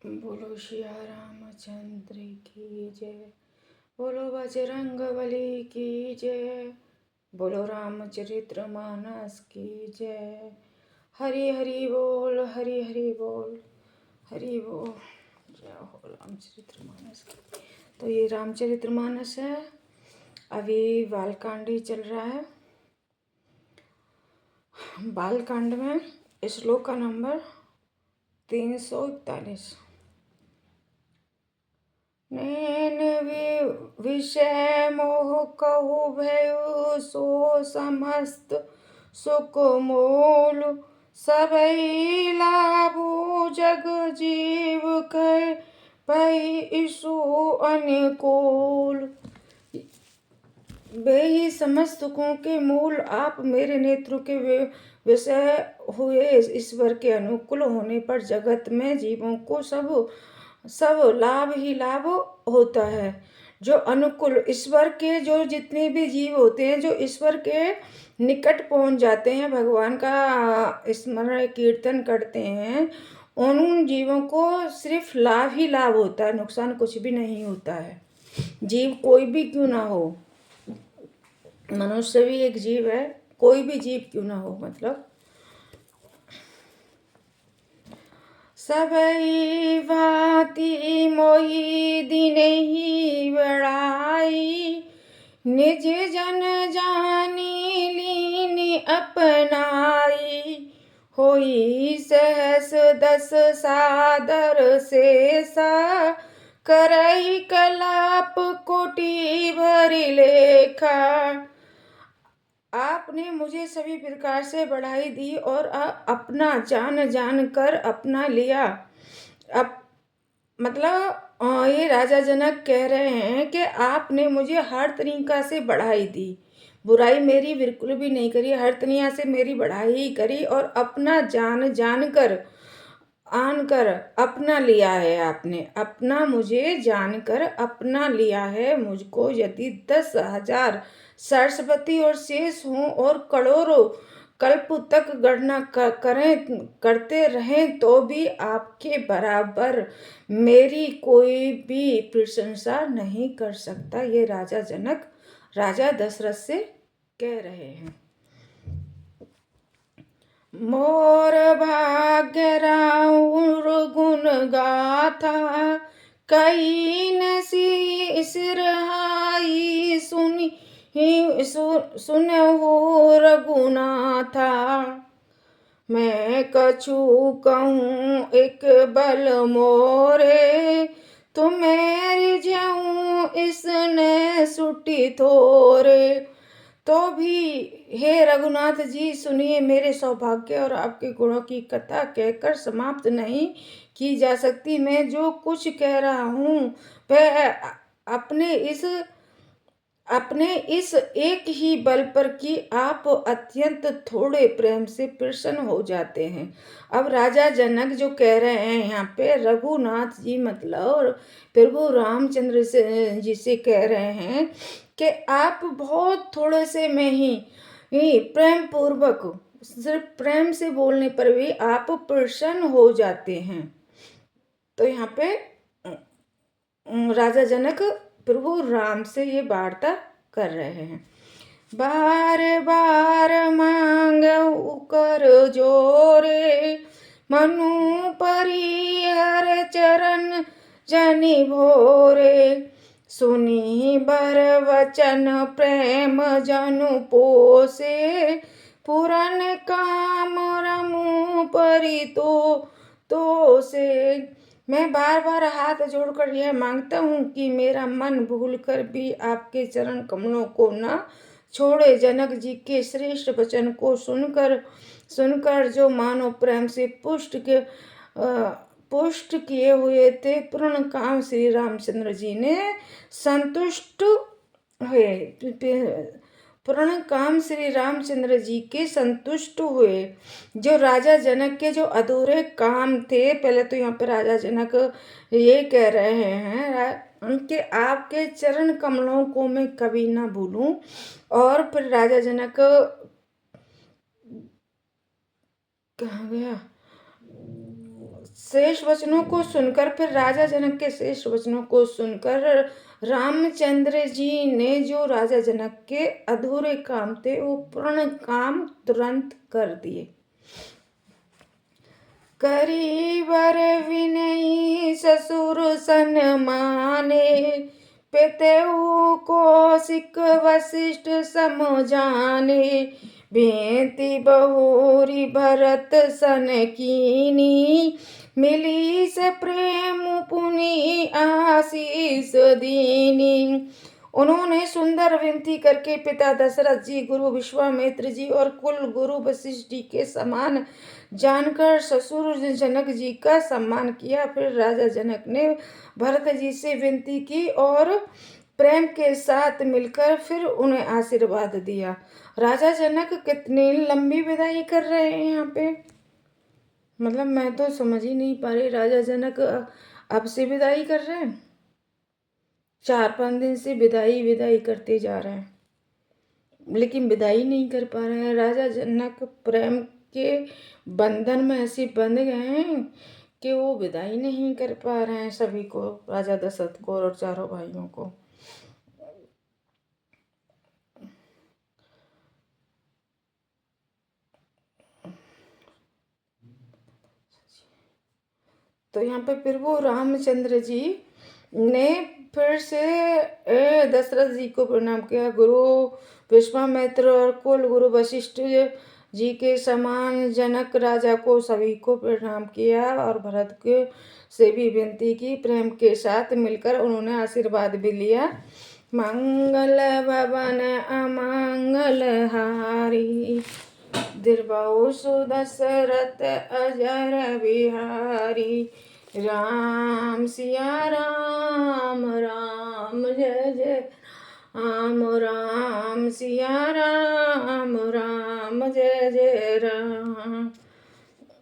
बोलो सिया रामचंद्र की जय। बोलो बजरंगबली की जय। बोलो रामचरित्र मानस की जय। हरि हरि बोल, हरि हरि बोल, हरि बोल। जय हो रामचरित्र मानस की। तो ये रामचरित्र मानस है, अभी बालकांड ही चल रहा है। बालकांड में श्लोक का नंबर 341। नैन विषय मोह कहु भयु सो समस्त सुख मोल सबई लाभो जग जीव कह पई सो अनुकूल। वे ही समस्त सुखों के मूल आप मेरे नेत्रों के विषय हुए ईश्वर के अनुकूल होने पर जगत में जीवों को सब लाभ ही लाभ होता है। जो अनुकूल ईश्वर के, जो जितने भी जीव होते हैं, जो ईश्वर के निकट पहुंच जाते हैं, भगवान का स्मरण कीर्तन करते हैं, उन जीवों को सिर्फ लाभ ही लाभ होता है, नुकसान कुछ भी नहीं होता है। जीव कोई भी क्यों ना हो, मनुष्य भी एक जीव है, कोई भी जीव क्यों ना हो, मतलब सबई भांति मोहि दिनहि बड़ाई निज जन जानी लीन अपनाई होई सहस दस सादर शेषा करई कलाप कोटि भरि लेखा। आपने मुझे सभी प्रकार से बढ़ाई दी और अपना जान कर अपना लिया। अब मतलब ये राजा जनक कह रहे हैं कि आपने मुझे हर तरीका से बढ़ाई दी, बुराई मेरी बिल्कुल भी नहीं करी, हर तरीका से मेरी बढ़ाई ही करी और अपना जान कर आन कर अपना लिया है। आपने अपना मुझे जानकर अपना लिया है। मुझको यदि 10,000 सरस्वती और शेष हों और करोड़ों कल्प तक गणना करते रहें तो भी आपके बराबर मेरी कोई भी प्रशंसा नहीं कर सकता। ये राजा जनक राजा दशरथ से कह रहे हैं। मोर भाग्य राउर गुण गाथा कई नसी सिरहाई सुनहु रघुनाथा। मैं कछु कहूँ एक बल मोरे तुम्हें रिझऊँ इसने सुटी थोरे। तो भी हे रघुनाथ जी सुनिए, मेरे सौभाग्य और आपके गुणों की कथा कहकर समाप्त नहीं की जा सकती। मैं जो कुछ कह रहा हूँ वह अपने इस एक ही बल पर कि आप अत्यंत थोड़े प्रेम से प्रसन्न हो जाते हैं। अब राजा जनक जो कह रहे हैं यहाँ पे, रघुनाथ जी मतलब प्रभु रामचंद्र जी से कह रहे हैं कि आप बहुत थोड़े से में ही प्रेम पूर्वक, सिर्फ प्रेम से बोलने पर भी आप प्रसन्न हो जाते हैं। तो यहाँ पे राजा जनक प्रभु राम से ये वार्ता कर रहे हैं। बार बार मांगऊ कर जोरे मनु परिहर चरण जनि भोरे। सुनी बर वचन प्रेम जनु पोसे पुरन काम रमु तो से। मैं बार बार हाथ जोड़कर यह मांगता हूँ कि मेरा मन भूल कर भी आपके चरण कमलों को न छोड़े। जनक जी के श्रेष्ठ वचन को सुनकर जो मानो प्रेम से पुष्ट किए हुए थे, पूर्ण काम श्री रामचंद्र जी ने संतुष्ट हुए। पूर्ण काम श्री रामचंद्र जी के संतुष्ट हुए। जो राजा जनक के जो अधूरे काम थे, पहले तो यहाँ पे राजा जनक ये कह रहे हैं उनके आपके चरण कमलों को मैं कभी ना भूलूं। और फिर राजा जनक कहाँ गया, शेष वचनों को सुनकर, फिर राजा जनक के शेष वचनों को सुनकर रामचंद्र जी ने जो राजा जनक के अधूरे काम थे वो पूर्ण काम तुरंत कर दिए। करी वर विनयी ससुर सन्माने, पितहु कौशिक वशिष्ठ समझाने, बेंति बहुरी भरत सन कीनी, मिली से प्रेम पुनि आशीष दीनी। उन्होंने सुंदर विनती करके पिता दशरथ जी, गुरु विश्वामित्र जी और कुल गुरु वशिष्ठ जी के समान जानकर ससुर जनक जी का सम्मान किया। फिर राजा जनक ने भरत जी से विनती की और प्रेम के साथ मिलकर फिर उन्हें आशीर्वाद दिया। राजा जनक कितनी लंबी विदाई कर रहे हैं यहाँ पे, मतलब मैं तो समझ ही नहीं पा रही। राजा जनक अब से विदाई कर रहे हैं, 4-5 दिन से विदाई विदाई करते जा रहे हैं, लेकिन विदाई नहीं कर पा रहे हैं। राजा जनक प्रेम के बंधन में ऐसे बंध गए हैं कि वो विदाई नहीं कर पा रहे हैं सभी को, राजा दशरथ को और चारों भाइयों को। तो यहाँ पे फिर वो रामचंद्र जी ने फिर से दशरथ जी को प्रणाम किया। गुरु विश्वामित्र और कुल गुरु वशिष्ठ जी के समान जनक राजा को सभी को प्रणाम किया और भरत के से भी विनती की। प्रेम के साथ मिलकर उन्होंने आशीर्वाद भी लिया। मंगल भवन अमंगल हारी, दीर्घौ सुदशरथ अजर बिहारी, राम सिया राम राम जय जय राम, राम सिया राम राम जय जय राम।